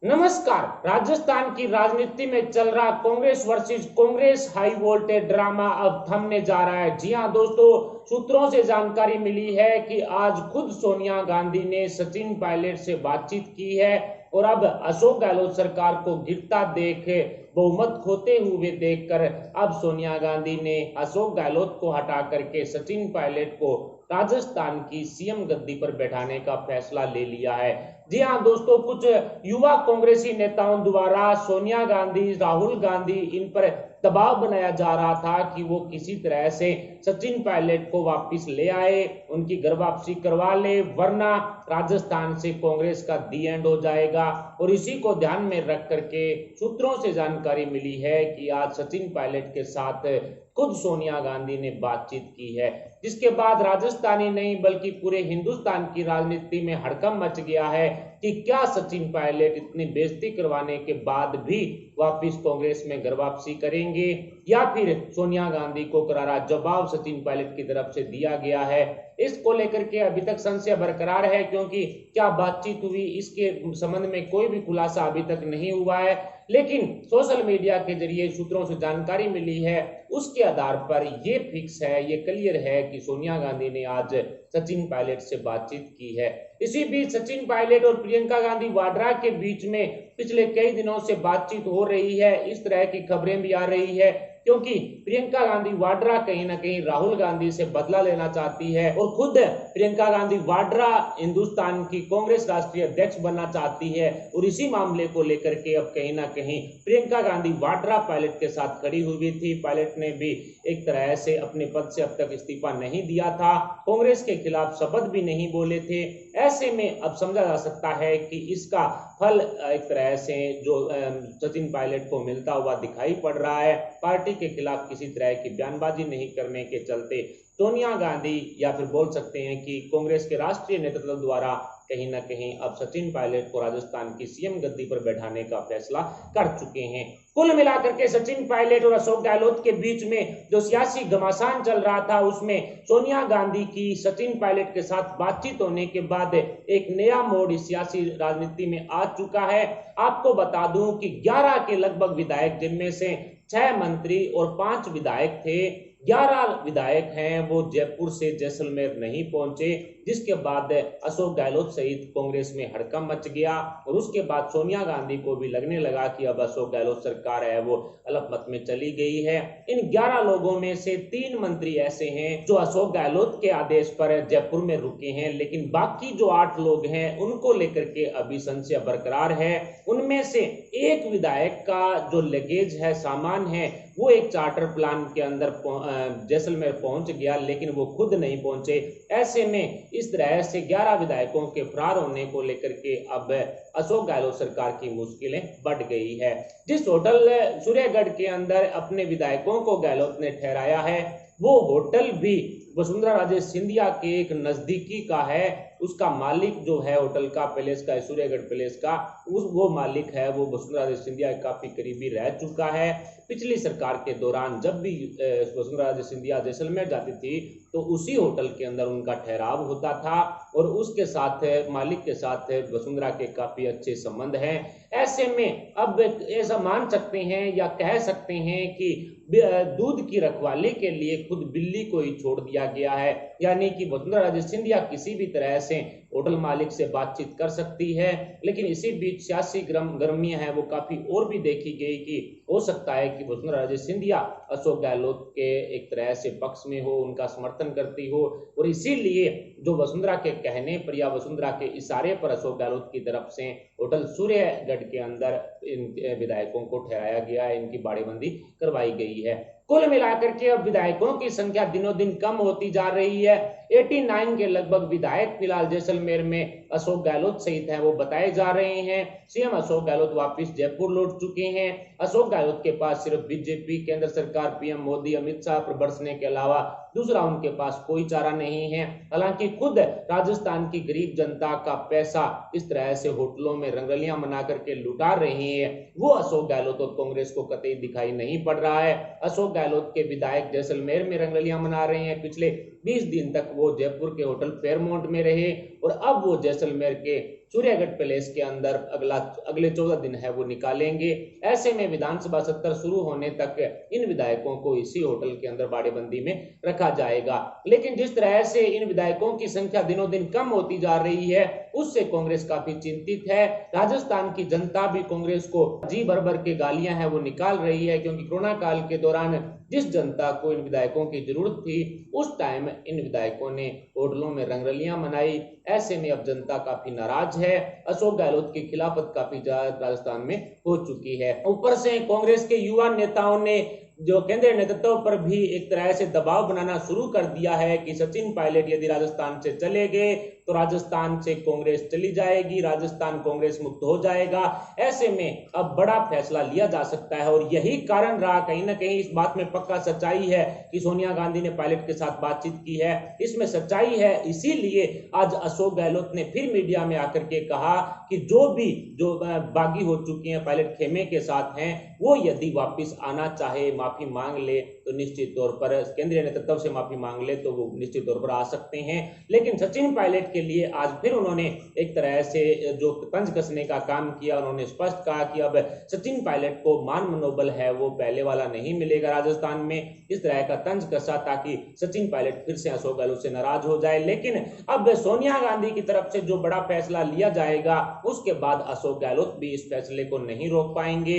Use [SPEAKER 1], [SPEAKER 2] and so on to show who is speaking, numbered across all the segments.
[SPEAKER 1] नमस्कार। राजस्थान की राजनीति में चल रहा Congress versus Congress high voltage drama अब थमने जा रहा है। जी हां दोस्तों, सूत्रों से जानकारी मिली है कि आज खुद सोनिया गांधी ने सचिन पायलट से बातचीत की है और अब अशोक गहलोत सरकार को गिरता देख, बहुमत खोते हुए देखकर अब सोनिया गांधी ने अशोक गहलोत को हटा करके सचिन पायलट को राजस्थान की सीएम गद्दी पर बैठाने का फैसला ले लिया है। जी हां दोस्तों, कुछ युवा कांग्रेसी नेताओं द्वारा सोनिया गांधी, राहुल गांधी इन पर दबाव बनाया जा रहा था कि वो किसी तरह से सचिन पायलट को वापस ले आए, उनकी घर वापसी करवा ले, वरना राजस्थान से कांग्रेस का दी एंड हो जाएगा। और इसी को ध्यान में रख करके सूत्रों से जानकारी मिली है कि आज सचिन पायलट के साथ खुद सोनिया गांधी ने बातचीत की है, जिसके बाद राजस्थान ही नहीं बल्कि पूरे हिंदुस्तान की राजनीति में हड़कंप मच गया है कि क्या सचिन पायलट इतनी बेइज्जती करवाने के बाद भी वापस कांग्रेस में घर वापसी करेंगे या फिर सोनिया गांधी को करारा जवाब सचिन पायलट की तरफ से दिया गया है। इसको लेकर के अभी तक संशय बरकरार है, क्योंकि क्या बातचीत हुई इसके संबंध में कोई भी खुलासा अभी तक नहीं हुआ है। लेकिन सोशल मीडिया के जरिए सूत्रों से जानकारी मिली है, उसके आधार पर यह फिक्स है, ये क्लियर है कि सोनिया गांधी ने आज सचिन पायलट से बातचीत की है। इसी बीच सचिन पायलट और प्रियंका गांधी वाड्रा के बीच में पिछले कई दिनों से बातचीत हो रही है। इस तरह की खबरें भी आ रही है क्योंकि प्रियंका गांधी वाड्रा कहीं ना कहीं राहुल गांधी से बदला लेना चाहती है और खुद प्रियंका गांधी वाड्रा हिंदुस्तान की कांग्रेस राष्ट्रीय अध्यक्ष बनना चाहती है। और इसी मामले को लेकर के अब कहीं ना कहीं प्रियंका गांधी वाड्रा पायलट के साथ खड़ी हुई थी। पायलट ने भी एक तरह से अपने पद से अब तक इस्तीफा नहीं दिया था, कांग्रेस के खिलाफ शपथ भी नहीं बोले थे। ऐसे में अब समझा जा सकता है कि इसका फल एक तरह से जो सचिन पायलट को मिलता हुआ दिखाई पड़ रहा है। पार्टी के खिलाफ किसी तरह की बयानबाजी नहीं करने के चलते सोनिया गांधी या फिर बोल सकते हैं कि कांग्रेस के राष्ट्रीय नेतृत्व द्वारा कहीं ना कहीं अब सचिन पायलट को राजस्थान की सीएम गद्दी पर बैठाने का फैसला कर चुके हैं। कुल मिलाकर के सचिन पायलट और अशोक गहलोत के बीच में जो सियासी घमासान चल रहा था, उसमें सोनिया गांधी की सचिन पायलट के साथ बातचीत होने के बाद एक नया मोड़ इस सियासी राजनीति में आ चुका है। आपको बता दूं कि 11 के लगभग विधायक, जिनमें से 6 मंत्री और 5 विधायक थे, 11 विधायक हैं वो जयपुर से जैसलमेर नहीं पहुंचे, जिसके बाद अशोक गहलोत सहित कांग्रेस में हड़कंप मच गया। और उसके बाद सोनिया गांधी को भी लगने लगा कि अब अशोक गहलोत सरकार है वो अल्पमत में चली गई है। इन 11 लोगों में से 3 मंत्री ऐसे हैं जो अशोक गहलोत के आदेश पर जयपुर में रुके हैं, लेकिन बाकी जो 8 लोग हैं उनको लेकर के अभी संशय बरकरार है। उनमें से एक विधायक का जो लगेज है, सामान है, वो एक चार्टर प्लान के अंदर जैसलमेर पहुंच गया, लेकिन वो खुद नहीं पहुंचे। ऐसे में इस तरह से 11 विधायकों के फरार होने को लेकर के अब अशोक गहलोत सरकार की मुश्किलें बढ़ गई है। जिस होटल सूर्यगढ़ के अंदर अपने विधायकों को गहलोत ने ठहराया है, वो होटल भी वसुंधरा राजे सिंधिया के एक नजदीकी का है। उसका मालिक जो है होटल का, पैलेस का, सूर्यगढ़ पैलेस का, वो मालिक है वो वसुंधरा राजे सिंधिया काफी करीबी रह चुका है। पिछली सरकार के दौरान जब भी वसुंधरा राजे सिंधिया जैसलमेर जाती थी तो उसी होटल के अंदर उनका ठहराव होता था और उसके साथ मालिक के साथ वसुंधरा के काफी अच्छे संबंध हैं। ऐसे में अब ऐसा मान सकते हैं या कह सकते हैं कि दूध की रखवाली के लिए खुद बिल्ली को ही छोड़ दिया गया है, यानी कि वसुंधरा राजे सिंधिया किसी भी तरह से होटल मालिक से बातचीत कर सकती है। लेकिन इसी बीच सियासी गर्मियां हैं वो काफी और भी देखी गई कि हो सकता है कि वसुंधरा राजे सिंधिया अशोक गहलोत के एक तरह से पक्ष में हो, उनका समर्थन करती हो, और इसीलिए जो वसुंधरा के कहने पर या वसुंधरा के इशारे पर अशोक गहलोत की तरफ से होटल सूर्यगढ़ के अंदर इन विधायकों को ठहराया गया है, इनकी बाड़ेबंदी करवाई गई है। कुल मिलाकर के अब विधायकों की संख्या दिनों दिन कम होती जा रही है। 89 के लगभग विधायक फिलहाल जैसलमेर में अशोक गहलोत सहित हैं वो बताए जा रहे हैं। सीएम अशोक गहलोत वापस जयपुर लौट चुके हैं। अशोक गहलोत के पास सिर्फ बीजेपी, केंद्र सरकार, पीएम मोदी, अमित शाह पर बरसने के अलावा दूसरा उनके पास कोई चारा नहीं है। हालांकि खुद राजस्थान की गरीब जनता का पैसा इस तरह से होटलों में रंगरलियां मना करके लुटा रहे हैं, वो अशोक गहलोत और कांग्रेस को कतई दिखाई नहीं पड़ रहा है। अशोक गहलोत के विधायक जैसलमेर में रंगरलियां मना रहे हैं, पिछले 20 दिन तक वो जयपुर के होटल फेयरमाउंट में रहे और अब वो जैसलमेर के सूर्यगढ़ पैलेस के अंदर अगले 14 दिन है वो निकालेंगे। ऐसे में विधानसभा सत्र शुरू होने तक इन विधायकों को इसी होटल के अंदर बाड़ेबंदी में रखा जाएगा। लेकिन जिस तरह से इन विधायकों की संख्या दिनों दिन कम होती जा रही है उससे कांग्रेस काफी चिंतित है। राजस्थान की जनता भी कांग्रेस को जी भर भर के गालियां हैं वो निकाल रही है, क्योंकि कोरोना काल के दौरान जिस जनता को इन विधायकों की जरूरत थी उस टाइम इन विधायकों ने होटलों में रंगरलियां मनाई। ऐसे में अब जनता काफी नाराज है। अशोक गहलोत की खिलाफत काफी ज्यादा राजस्थान में हो चुकी है। ऊपर से कांग्रेस के युवा नेताओं ने जो केंद्रीय नेतृत्व पर भी एक तरह से दबाव बनाना शुरू कर दिया है कि सचिन पायलट यदि राजस्थान से चले गए तो राजस्थान से कांग्रेस चली जाएगी, राजस्थान कांग्रेस मुक्त हो जाएगा। ऐसे में अब बड़ा फैसला लिया जा सकता है और यही कारण रहा, कहीं ना कहीं इस बात में पक्का सच्चाई है कि सोनिया गांधी ने पायलट के साथ बातचीत की है, इसमें सच्चाई है। इसीलिए आज अशोक गहलोत ने फिर मीडिया में आकर के कहा कि जो बागी हो चुकी हैं पायलट खेमे के साथ हैं वो यदि वापिस आना चाहे, माफी मांग ले तो निश्चित तौर पर केंद्रीय नेतृत्व से माफी मांग ले तो वो निश्चित तौर पर आ सकते हैं। लेकिन सचिन पायलट के लिए आज फिर उन्होंने एक तरह से जो तंज कसने का काम किया, उन्होंने स्पष्ट कहा कि अब सचिन पायलट को मान मनोबल है वो पहले वाला नहीं मिलेगा राजस्थान में। इस तरह का तंज कसा ताकि सचिन पायलट फिर से अशोक गहलोत से नाराज हो जाए। लेकिन अब सोनिया गांधी की तरफ से जो बड़ा फैसला लिया जाएगा उसके बाद अशोक गहलोत भी इस फैसले को नहीं रोक पाएंगे।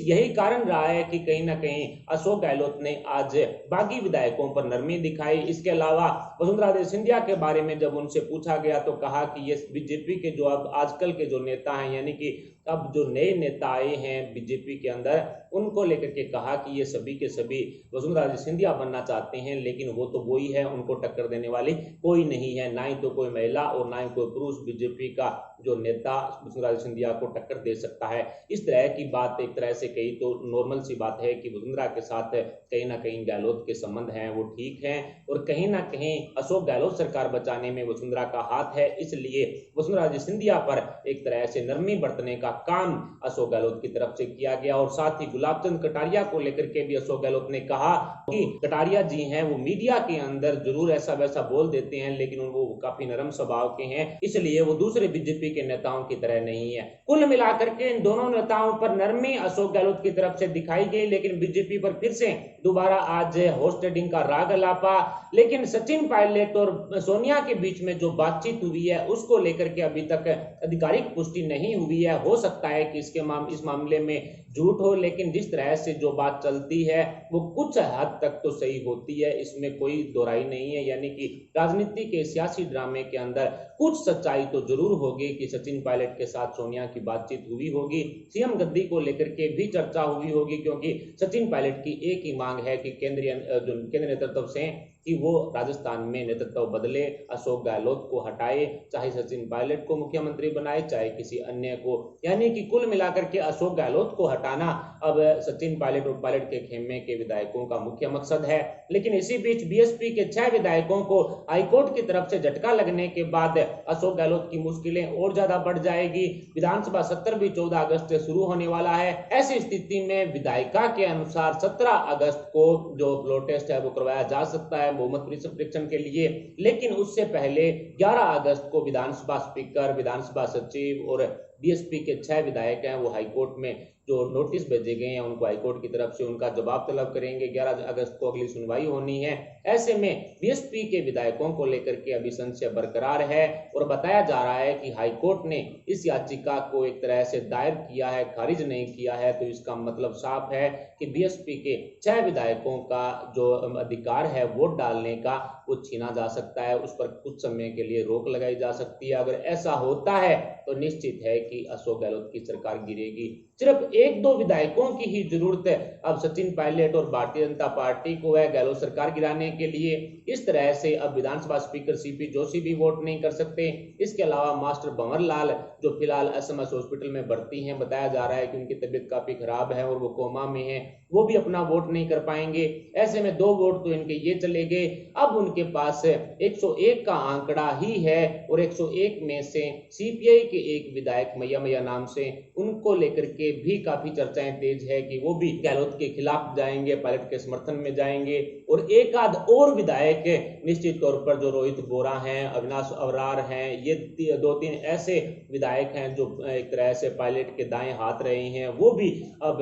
[SPEAKER 1] यही कारण रहा है कि कहीं ना कहीं अशोक गहलोत ने आज बागी विधायकों पर नरमी दिखाई। इसके अलावा वसुंधरा देवी सिंधिया के बारे में जब उनसे पूछा गया तो कहा कि ये बीजेपी के जो अब आजकल के जो नेता हैं, यानी कि अब जो नए नेता आए हैं बीजेपी के अंदर, उनको लेकर के कहा कि ये सभी के सभी वसुंधरा देवी सिंधिया बनना चाहते हैं, लेकिन वो तो वही है, उनको टक्कर देने वाली कोई नहीं है, ना ही तो कोई महिला और ना ही कोई पुरुष बीजेपी का जो नेता वसुंधरा देवी सिंधिया को टक्कर दे सकता है। इस तरह की बात एक तरह से कही तो नॉर्मल सी बात है कि वसुंधरा के साथ कहीं ना कहीं गहलोत के संबंध हैं वो ठीक हैं और कहीं ना कहीं अशोक गहलोत सरकार बचाने में वसुंधरा का हाथ है। इसलिए वसुंधरा देवी सिंधिया पर एक तरह से नरमी बरतने का काम अशोक गहलोत की तरफ से किया गया। और साथ ही गुलाबचंद कटारिया को लेकर के भी अशोक गहलोत ने कहा कि कटारिया जी हैं वो मीडिया के अंदर जरूर ऐसा वैसा बोल देते हैं, लेकिन वो काफी नरम स्वभाव के हैं, इसलिए वो दूसरे बीजेपी के नेताओं की तरह नहीं है। कुल मिलाकर के इन दोनों नेताओं पर नरमी अशोक गहलोत की तरफ से दिखाई गई, लेकिन बीजेपी पर फिर से दोबारा आज हॉर्स ट्रेडिंग का राग अलापा। लेकिन सचिन पायलट और सोनिया के बीच में जो बातचीत हुई है उसको लेकर के अभी तक आधिकारिक पुष्टि नहीं हुई है। हो सकता है कि इस मामले में झूठ हो, लेकिन जिस तरह से जो बात चलती है वो कुछ हद तक तो सही होती है, इसमें कोई दोहराई नहीं है। यानी कि राजनीति के सियासी ड्रामे के अंदर कुछ सच्चाई तो जरूर होगी कि सचिन पायलट के साथ सोनिया की बातचीत हुई होगी, सीएम गद्दी को लेकर के भी चर्चा हुई होगी, क्योंकि सचिन पायलट की एक ही मांग है कि केंद्रीय नेतृत्व से कि वो राजस्थान में नेतृत्व बदले, अशोक गहलोत को हटाए, चाहे सचिन पायलट को मुख्यमंत्री बनाए चाहे किसी अन्य को। यानी कि कुल मिलाकर के अशोक गहलोत को हटाना अब सचिन पायलट और पायलट के खेमे के विधायकों का मुख्य मकसद है। लेकिन इसी बीच बीएसपी के 6 विधायकों को हाईकोर्ट की तरफ से झटका लगने के बाद अशोक गहलोत की मुश्किलें और ज्यादा बढ़ जाएगी। विधानसभा सत्र भी 14 अगस्त से शुरू होने वाला है। ऐसी स्थिति में विधायिका के अनुसार 17 अगस्त को जो फ्लोर टेस्ट है वो करवाया जा सकता है बहुमत परीक्षण के लिए, लेकिन उससे पहले 11 अगस्त को विधानसभा स्पीकर, विधानसभा सचिव और बीएसपी के 6 विधायक हैं वो हाईकोर्ट में जो नोटिस भेजे गए हैं उनको हाईकोर्ट की तरफ से उनका जवाब तलब करेंगे। 11 अगस्त को अगली सुनवाई होनी है। ऐसे में बीएसपी के विधायकों को लेकर के अभी संशय बरकरार है और बताया जा रहा है कि हाईकोर्ट ने इस याचिका को एक तरह से दायर किया है, खारिज नहीं किया है, तो इसका मतलब साफ है कि बीएसपी के 6 विधायकों का जो अधिकार है वोट डालने का वो छीना जा सकता है, उस पर कुछ समय के लिए रोक लगाई जा सकती है। अगर ऐसा होता है तो निश्चित है कि अशोक गहलोत की सरकार गिरेगी। सिर्फ 1-2 विधायकों की ही जरूरत है अब सचिन पायलट और भारतीय जनता पार्टी को है गहलोत सरकार गिराने के लिए। इस तरह से अब विधानसभा स्पीकर सीपी जोशी भी वोट नहीं कर सकते। इसके अलावा मास्टर भंवर लाल जो फिलहाल एसएमएस हॉस्पिटल में भर्ती हैं, बताया जा रहा है कि उनकी तबीयत काफी खराब है और वो कोमा में है, वो भी अपना वोट नहीं कर पाएंगे। ऐसे में 2 वोट तो इनके ये चले गए। अब उनके पास 101 का आंकड़ा ही है और 101 में से सीपीआई के एक विधायक मैया नाम से, उनको लेकर के भी काफी चर्चाएं तेज है कि वो भी गहलोत के खिलाफ जाएंगे, पायलट के समर्थन में जाएंगे। और एक आध और विधायक निश्चित तौर पर जो रोहित बोरा हैं, अविनाश अवरार हैं, ये दो तीन ऐसे विधायक हैं जो एक तरह से पायलट के दाएं हाथ रहे हैं, वो भी अब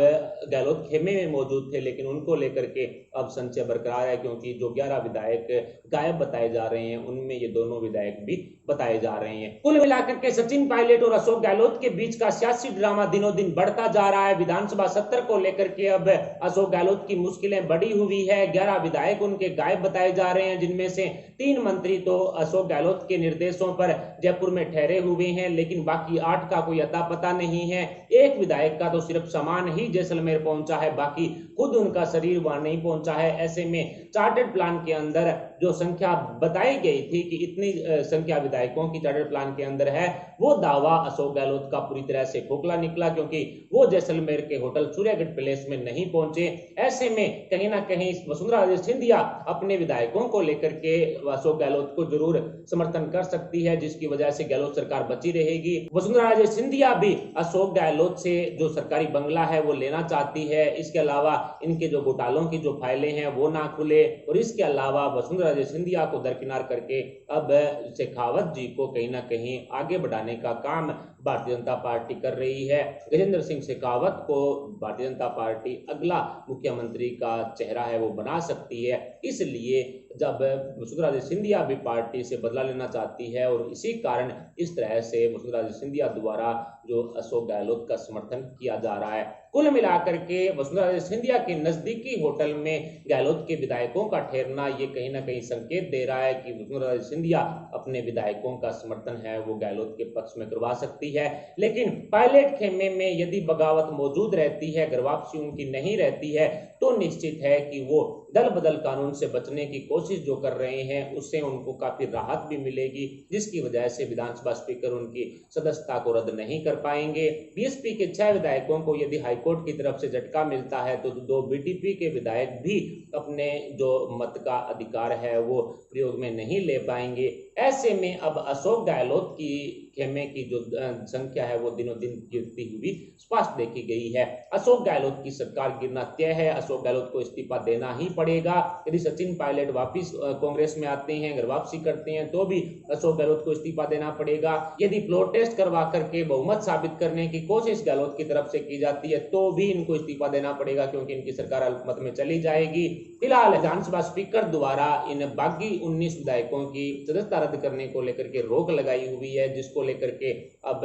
[SPEAKER 1] गहलोत खेमे में मौजूद थे, लेकिन उनको लेकर के अब संशय बरकरार है, क्योंकि जो 11 विधायक गायब बताए जा रहे हैं उनमें ये दोनों विधायक भी बताए जा रहे हैं। कुल मिलाकर के सचिन पायलट और अशोक गहलोत के बीच का सियासी ड्रामा दिनों दिन बढ़ता जा रहा है। विधानसभा सत्र को लेकर के अब अशोक गहलोत की मुश्किलें बढ़ी हुई है। 11 विधायक उनके गायब बताए जा रहे हैं, जिनमें से 3 मंत्री तो अशोक गहलोत के निर्देशों पर जयपुर में ठहरे हुए हैं, लेकिन बाकी 8 का कोई अता पता नहीं है। एक विधायक का तो सिर्फ सामान ही जैसलमेर पहुंचा है, बाकी खुद उनका शरीर वहां नहीं पहुंचा है। ऐसे में चार्टर्ड प्लान के अंदर जो संख्या बताई गई थी कि इतनी संख्या विधायकों की चार्टर्ड प्लान के अंदर है, वो दावा अशोक गहलोत का पूरी तरह से खोखला निकला, क्योंकि वो जैसलमेर के होटल सूर्यगढ़ पैलेस में नहीं पहुंचे। ऐसे में कहीं ना कहीं वसुंधरा राजे सिंधिया अपने विधायकों को लेकर के अशोक गहलोत को जरूर समर्थन कर सकती है, जिसकी वजह से गहलोत सरकार बची रहेगी। वसुंधरा राजे सिंधिया भी अशोक गहलोत से जो सरकारी बंगला है वो लेना चाहती है। इसके अलावा इनके जो घोटालों की जो फाइलें हैं वो ना खुले, और इसके अलावा वसुंधरा राजे सिंधिया को दरकिनार करके अब शेखावत जी को कहीं ना कहीं आगे बढ़ाने का काम भारतीय जनता पार्टी कर रही है। गजेंद्र सिंह शेखावत को भारतीय जनता पार्टी अगला मुख्यमंत्री का चेहरा है वो बना सकती है। इसलिए जब वसुंधरा राजे सिंधिया भी पार्टी से बदला लेना चाहती है, और इसी कारण इस तरह से वसुंधरा राजे सिंधिया द्वारा जो अशोक गहलोत का समर्थन किया जा रहा है। कुल मिलाकर के वसुंधरा राजे सिंधिया के नजदीकी होटल में गहलोत के विधायकों का ठहरना ये कहीं ना कहीं संकेत दे रहा है कि वसुंधरा राजे सिंधिया अपने विधायकों का समर्थन है वो गहलोत के पक्ष में करवा सकती है। लेकिन पायलट खेमे में यदि बगावत मौजूद रहती है, घर वापसी उनकी नहीं रहती है, तो निश्चित है कि वो दल बदल कानून से बचने की कोशिश जो कर रहे हैं उससे उनको काफी राहत भी मिलेगी, जिसकी वजह से विधानसभा स्पीकर उनकी सदस्यता को रद्द नहीं कर पाएंगे। बीएसपी के 6 विधायकों को यदि हाईकोर्ट की तरफ से झटका मिलता है तो 2 बीटीपी के विधायक भी अपने जो मत का अधिकार है वो प्रयोग में नहीं ले पाएंगे। ऐसे में अब अशोक गहलोत की खेमे की जो संख्या है वो दिनों दिन गिरती हुई स्पष्ट देखी गई है। अशोक गहलोत की सरकार गिरना तय है। अशोक गहलोत को इस्तीफा देना ही पड़ेगा। यदि सचिन पायलट वापिस कांग्रेस में आते हैं, घर वापसी करते हैं, तो भी अशोक गहलोत को इस्तीफा देना पड़ेगा। यदि फ्लोर टेस्ट करवा करके बहुमत साबित करने की कोशिश गहलोत की तरफ से की जाती है तो भी इनको इस्तीफा देना पड़ेगा, क्योंकि इनकी सरकार अल्पमत में चली जाएगी। फिलहाल विधानसभा स्पीकर द्वारा इन बागी 19 विधायकों की सदस्यता रद्द करने को लेकर के रोक लगाई हुई है, जिसको लेकर के अब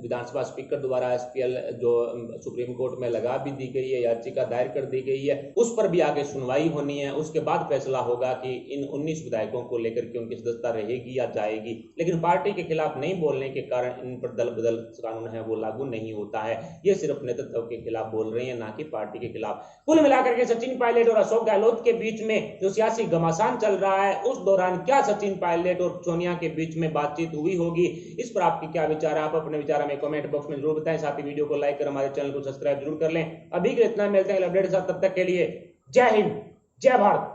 [SPEAKER 1] विधानसभा स्पीकर द्वारा एसपीएल जो सुप्रीम कोर्ट में लगा भी दी गई है, याचिका दायर कर दी गई है, उस पर भी आगे सुनवाई होनी है। उसके बाद फैसला होगा कि इन 19 विधायकों को लेकर के उनकी सदस्यता रहेगी या जाएगी। लेकिन पार्टी के खिलाफ नहीं बोलने के कारण इन पर दल बदल कानून है वो लागू नहीं होता है। ये सिर्फ नेतृत्व के खिलाफ बोल रहे हैं, ना कि पार्टी के खिलाफ। कुल मिलाकर के सचिन पायलट और अशोक गहलोत के बीच में जो सियासी घमासान चल रहा है, उस दौरान क्या सचिन पायलट और सोनिया के बीच में बातचीत हुई होगी, इस पर आपकी क्या विचार है? आप अपने विचार हमें कमेंट बॉक्स में जरूर बताएं। साथ ही वीडियो को लाइक कर हमारे चैनल को सब्सक्राइब जरूर कर लें। अभी के इतना मिलते हैं अपडेट के साथ, तब तक के लिए जय हिंद, जय भारत।